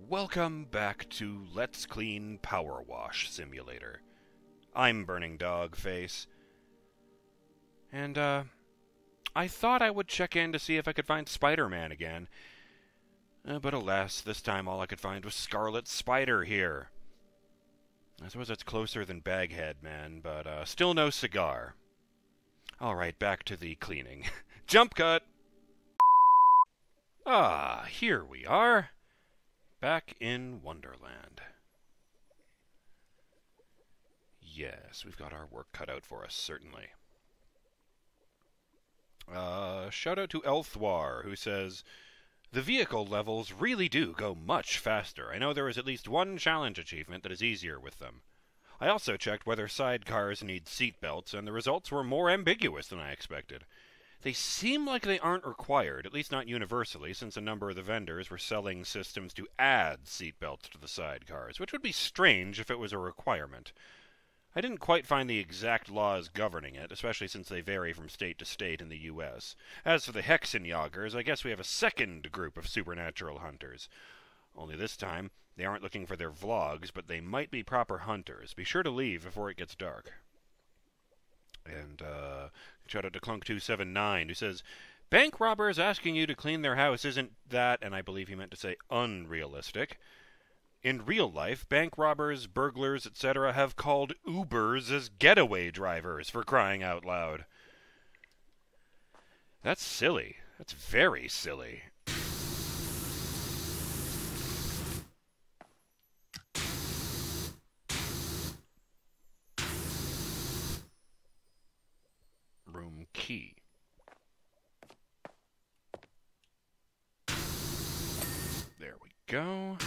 Welcome back to Let's Clean PowerWash Simulator. I'm BurningDogFace, and I thought I would check in to see if I could find Spider-Man again, but alas, this time all I could find was Scarlet Spider here. I suppose that's closer than Baghead Man, but still no cigar. Alright, back to the cleaning. Jump cut! Ah, here we are. Back in Wonderland. Yes, we've got our work cut out for us, certainly. Shout out to Elthwar, who says, "The vehicle levels really do go much faster. I know there is at least one challenge achievement that is easier with them. I also checked whether sidecars need seatbelts, and the results were more ambiguous than I expected. They seem like they aren't required, at least not universally, since a number of the vendors were selling systems to add seatbelts to the sidecars, which would be strange if it was a requirement. I didn't quite find the exact laws governing it, especially since they vary from state to state in the U.S. As for the Hexenjagers, I guess we have a second group of supernatural hunters. Only this time, they aren't looking for their vlogs, but they might be proper hunters. Be sure to leave before it gets dark." And, shout out to Clunk279, who says, "Bank robbers asking you to clean their house isn't that," and I believe he meant to say unrealistic. "In real life, bank robbers, burglars, etc. have called Ubers as getaway drivers, for crying out loud." That's silly. That's very silly. Room key. There we go.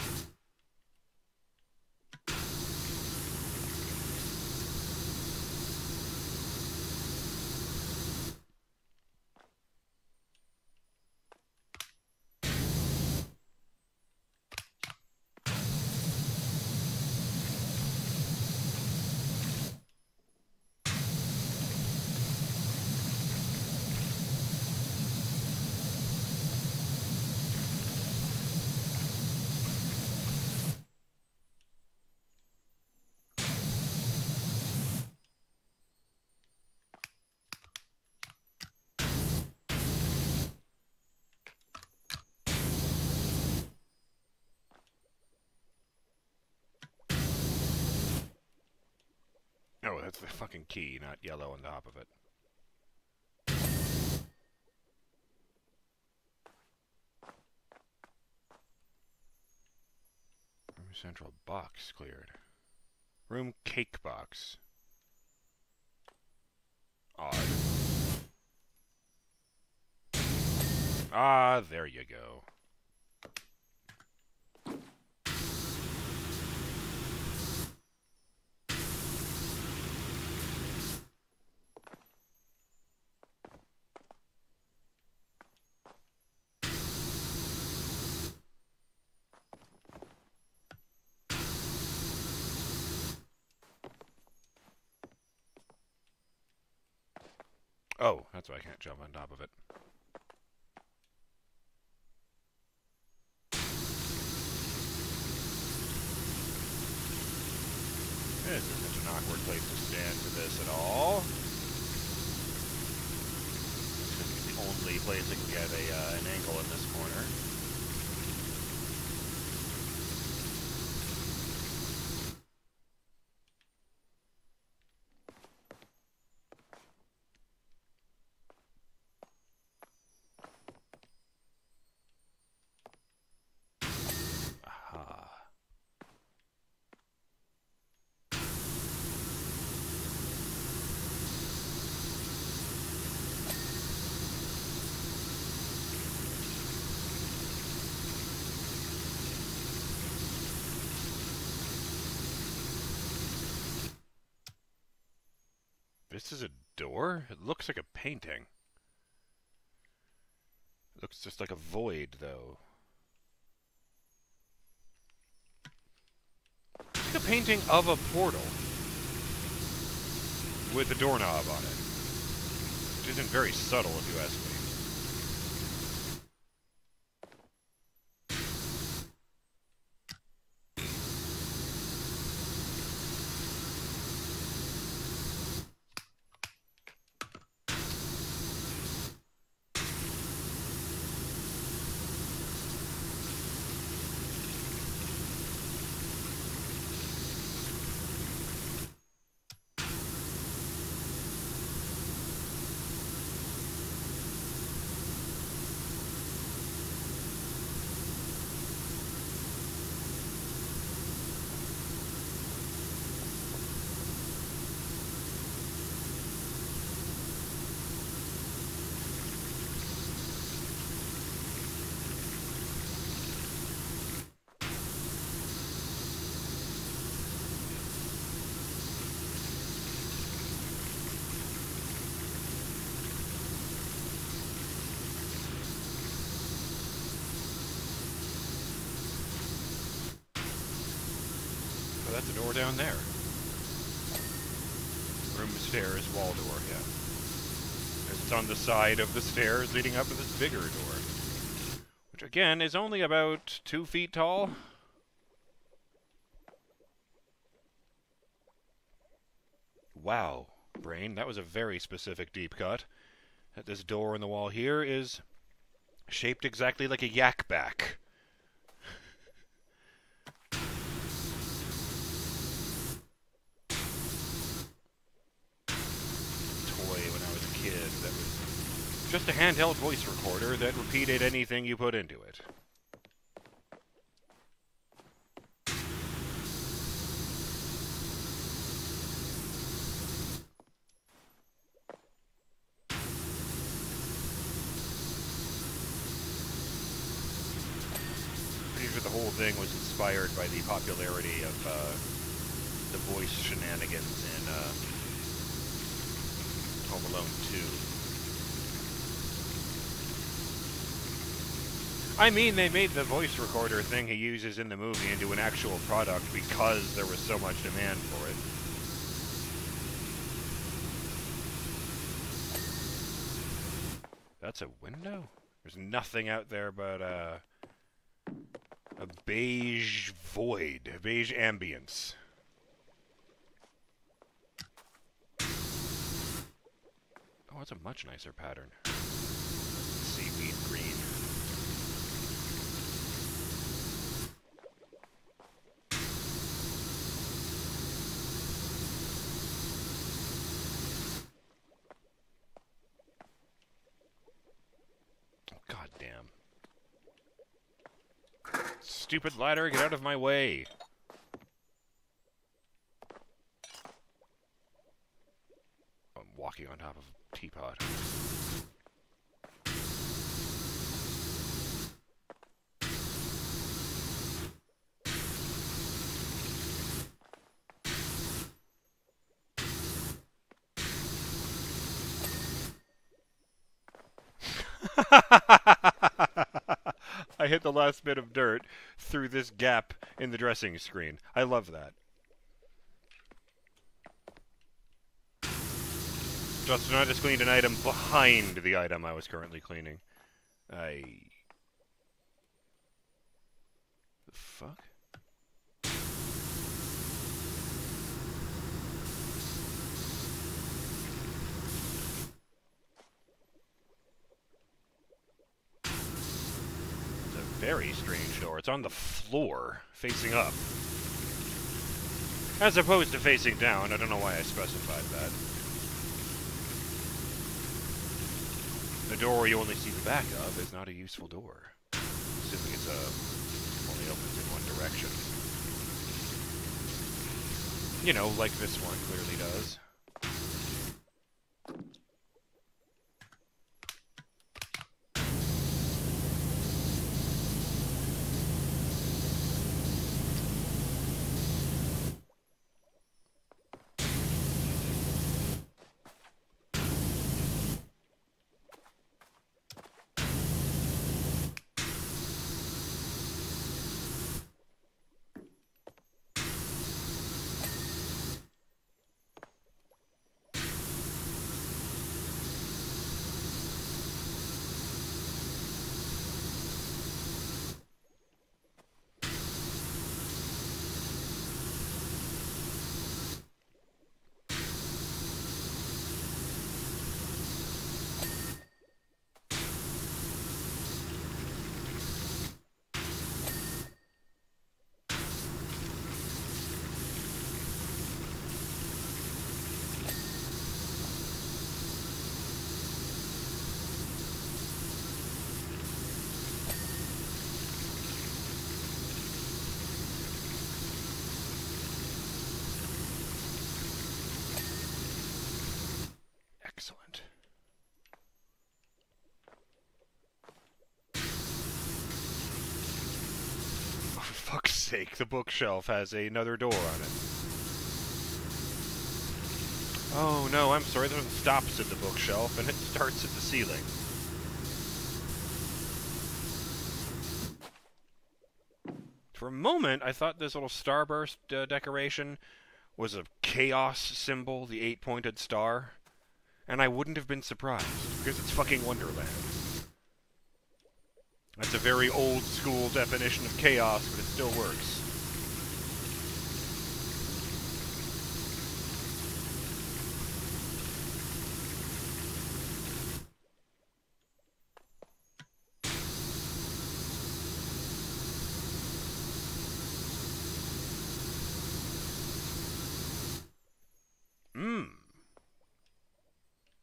Oh, that's the fucking key, not yellow on top of it. Room central box cleared. Room cake box. Odd. Ah, there you go. Oh, that's why I can't jump on top of it. This isn't such an awkward place to stand for this at all. This is the only place I can get an angle in this corner. This is a door? It looks like a painting. It looks just like a void, though. It's like a painting of a portal with a doorknob on it, which isn't very subtle if you ask me. that's a door down there. Room stairs, wall door, yeah. It's on the side of the stairs leading up to this bigger door. Which, again, is only about 2 feet tall. Wow, Brain, that was a very specific deep cut. This door in the wall here is shaped exactly like a yak back. That was just a handheld voice recorder that repeated anything you put into it. Pretty sure the whole thing was inspired by the popularity of the voice shenanigans in Home Alone 2. I mean, they made the voice recorder thing he uses in the movie into an actual product because there was so much demand for it. That's a window? There's nothing out there but a beige void, a beige ambience. Oh, it's a much nicer pattern. Seaweed green. Oh, God damn. Stupid ladder, get out of my way. I'm walking on top of a teapot. I hit the last bit of dirt through this gap in the dressing screen. I love that. Justin, I just cleaned an item behind the item I was currently cleaning. The fuck? It's a very strange door. It's on the floor, facing up. As opposed to facing down. I don't know why I specified that. A door you only see the back of is not a useful door. Assuming it's only opens in one direction. You know, like this one clearly does. Excellent. Oh, for fuck's sake, the bookshelf has another door on it. Oh no, I'm sorry, this one stops at the bookshelf and it starts at the ceiling. For a moment, I thought this little starburst decoration was a chaos symbol, the 8-pointed star. And I wouldn't have been surprised, because it's fucking Wonderland. That's a very old-school definition of chaos, but it still works.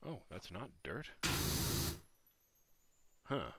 Oh, that's not dirt. Huh.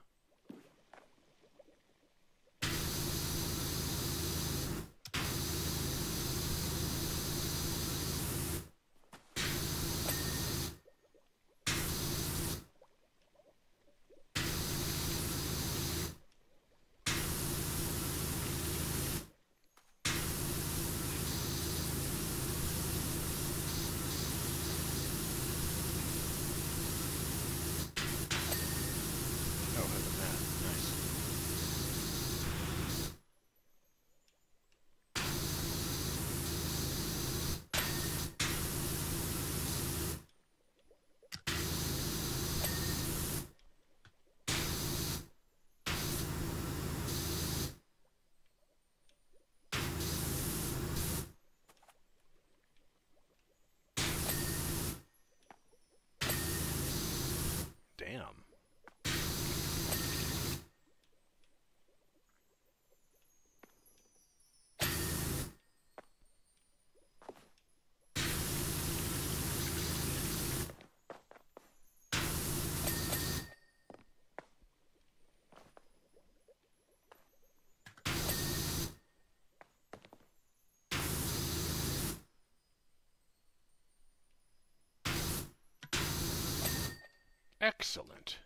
Damn. Excellent.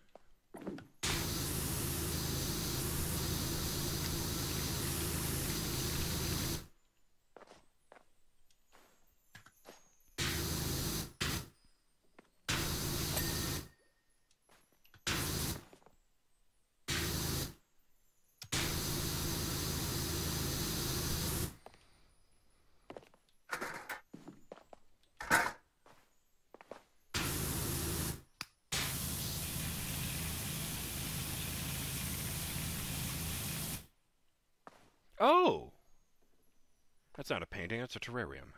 Oh! That's not a painting, that's a terrarium.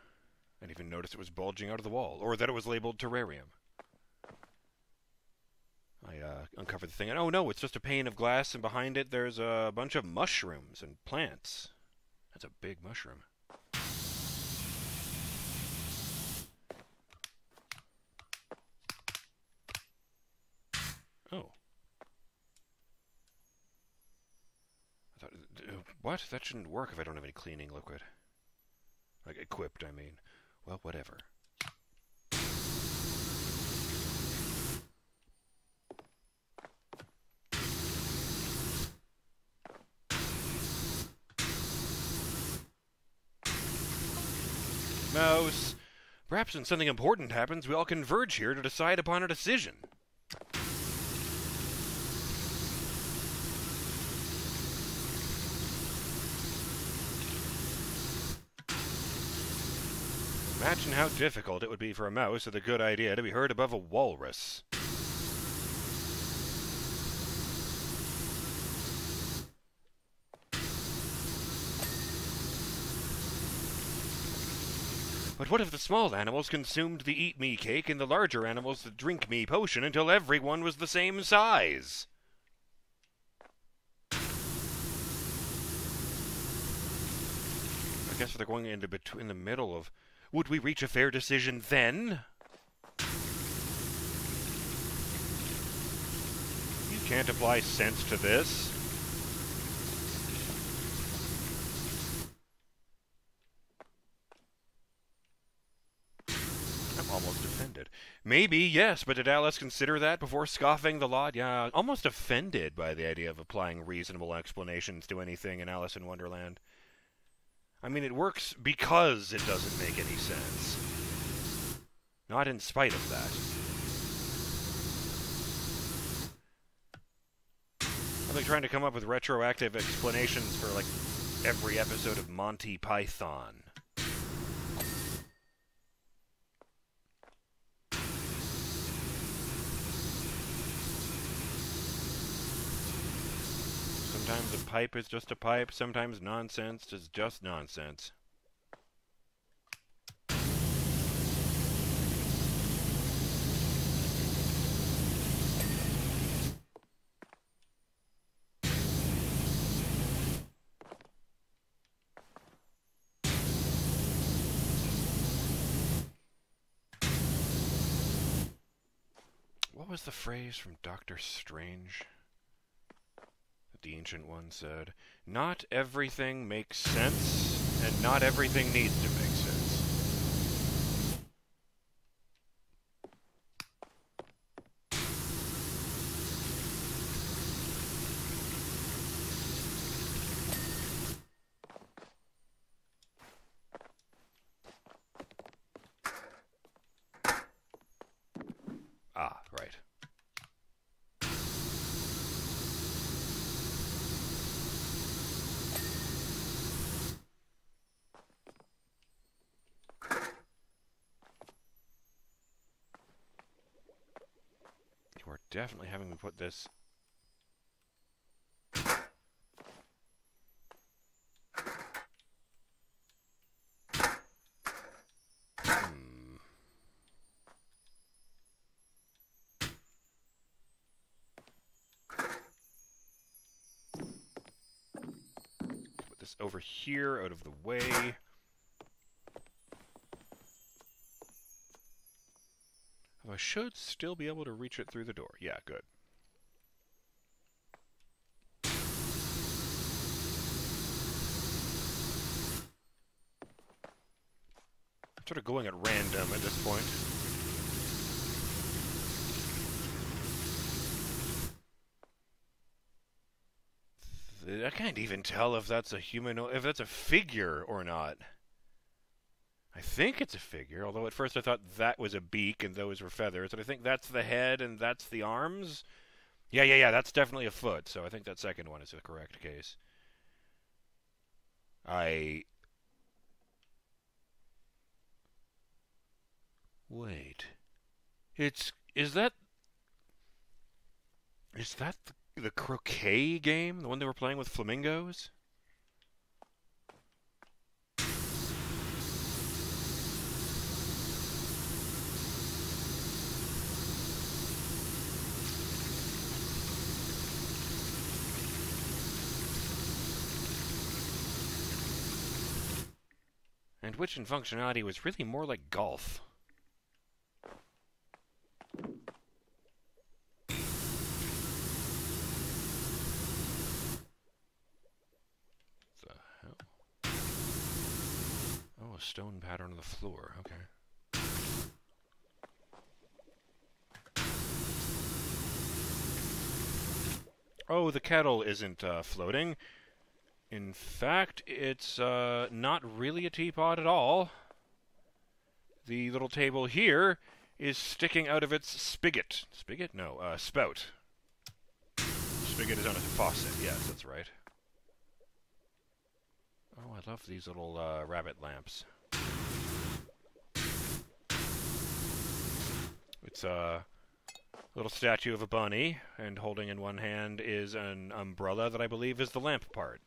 I didn't even notice it was bulging out of the wall, or that it was labeled terrarium. I uncovered the thing, and oh no, it's just a pane of glass, and behind it there's a bunch of mushrooms and plants. That's a big mushroom. Oh. What? That shouldn't work if I don't have any cleaning liquid. Like, equipped, I mean. Well, whatever. Mouse. Perhaps when something important happens, we all converge here to decide upon a decision. Imagine how difficult it would be for a mouse with a good idea to be heard above a walrus. But what if the small animals consumed the eat-me cake and the larger animals the drink-me potion until everyone was the same size? I guess they're going into in the middle of... Would we reach a fair decision then? You can't apply sense to this. I'm almost offended. Maybe, yes, but did Alice consider that before scoffing the lot? Yeah, almost offended by the idea of applying reasonable explanations to anything in Alice in Wonderland. I mean, it works because it doesn't make any sense. Not in spite of that. I'm like trying to come up with retroactive explanations for, like, every episode of Monty Python. Sometimes a pipe is just a pipe, sometimes nonsense is just nonsense. What was the phrase from Doctor Strange? The Ancient One said, "Not everything makes sense, and not everything needs to make sense." Ah, right. You are definitely having me put this... Put this over here, out of the way. I should still be able to reach it through the door. Yeah, good. I'm sort of going at random at this point. I can't even tell if that's a human, if that's a figure or not. I think it's a figure, although at first I thought that was a beak and those were feathers, and I think that's the head and that's the arms. Yeah, that's definitely a foot, so I think that second one is the correct case. Wait. Is that the croquet game? The one they were playing with flamingos? And which in functionality was really more like golf. The hell? Oh, a stone pattern on the floor. Okay. Oh, the kettle isn't floating. In fact, it's not really a teapot at all. The little table here is sticking out of its spigot. Spigot? No, spout. Spigot is on a faucet. Yes, that's right. Oh, I love these little rabbit lamps. It's a little statue of a bunny, and holding in one hand is an umbrella that I believe is the lamp part.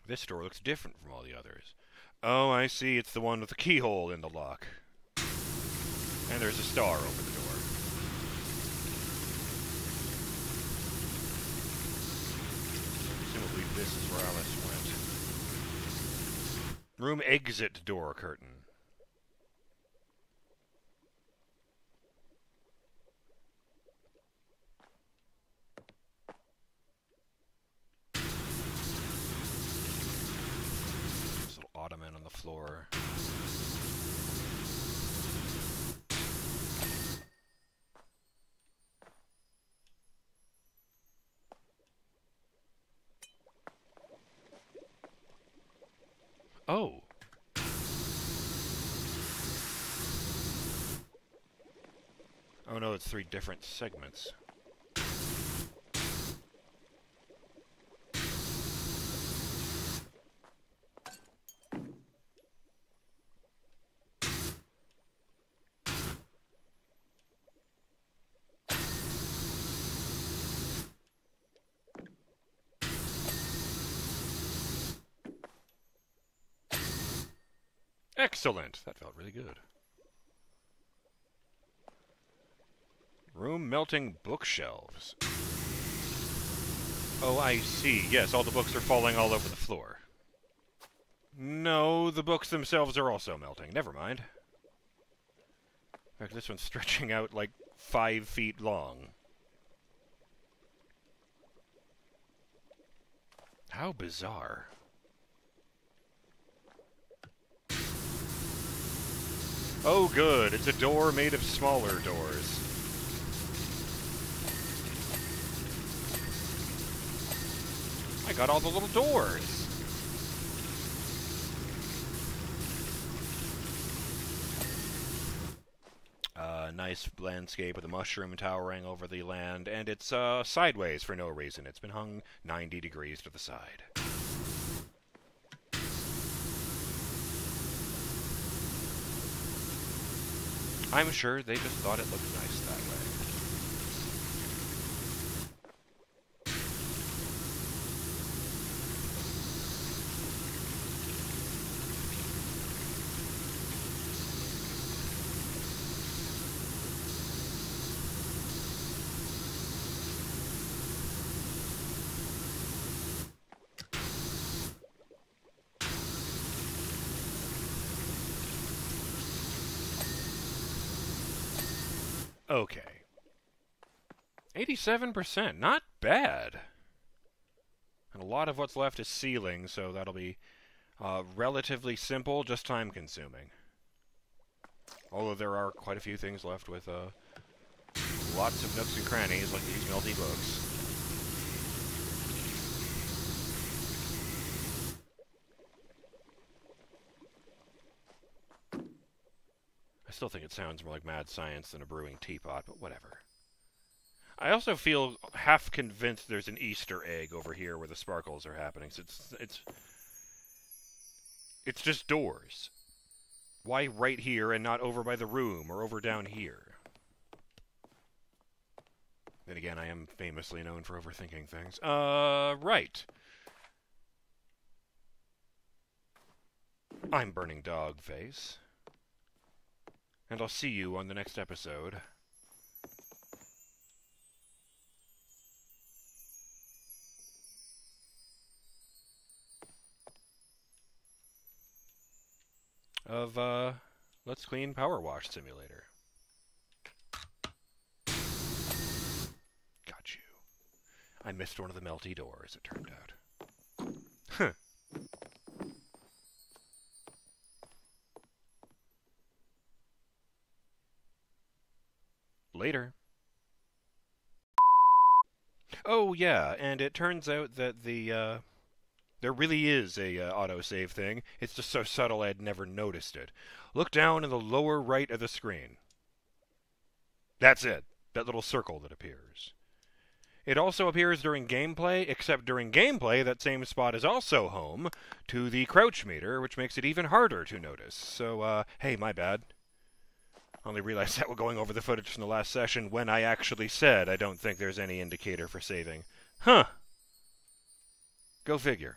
This door looks different from all the others. Oh, I see. It's the one with the keyhole in the lock. And there's a star over the door. Presumably this is where Alice went. Room exit door curtain. floor. Oh. Oh no, it's 3 different segments. Excellent! That felt really good. Room melting bookshelves. Oh, I see. Yes, all the books are falling all over the floor. No, the books themselves are also melting. Never mind. In fact, this one's stretching out like 5 feet long. How bizarre. Oh good, it's a door made of smaller doors. I got all the little doors! Nice landscape with a mushroom towering over the land, and it's sideways for no reason. It's been hung 90 degrees to the side. I'm sure they just thought it looked nice that way. Okay. 87%, not bad. And a lot of what's left is ceiling, so that'll be relatively simple, just time-consuming. Although there are quite a few things left with lots of nooks and crannies, like these melty books. I still think it sounds more like mad science than a brewing teapot, but whatever. I also feel half convinced there's an Easter egg over here where the sparkles are happening. So it's just doors. Why right here and not over by the room or over down here? Then again, I am famously known for overthinking things. Right. I'm BurningDogFace. And I'll see you on the next episode of, Let's Clean PowerWash Simulator. Got you. I missed one of the melty doors, it turned out. Huh. Later. Oh, yeah, and it turns out that the, there really is a autosave thing. It's just so subtle I'd never noticed it. Look down in the lower right of the screen. That's it. That little circle that appears. It also appears during gameplay, except during gameplay that same spot is also home to the crouch meter, which makes it even harder to notice. So, hey, my bad. Only realized that while going over the footage from the last session when I actually said I don't think there's any indicator for saving. Huh. Go figure.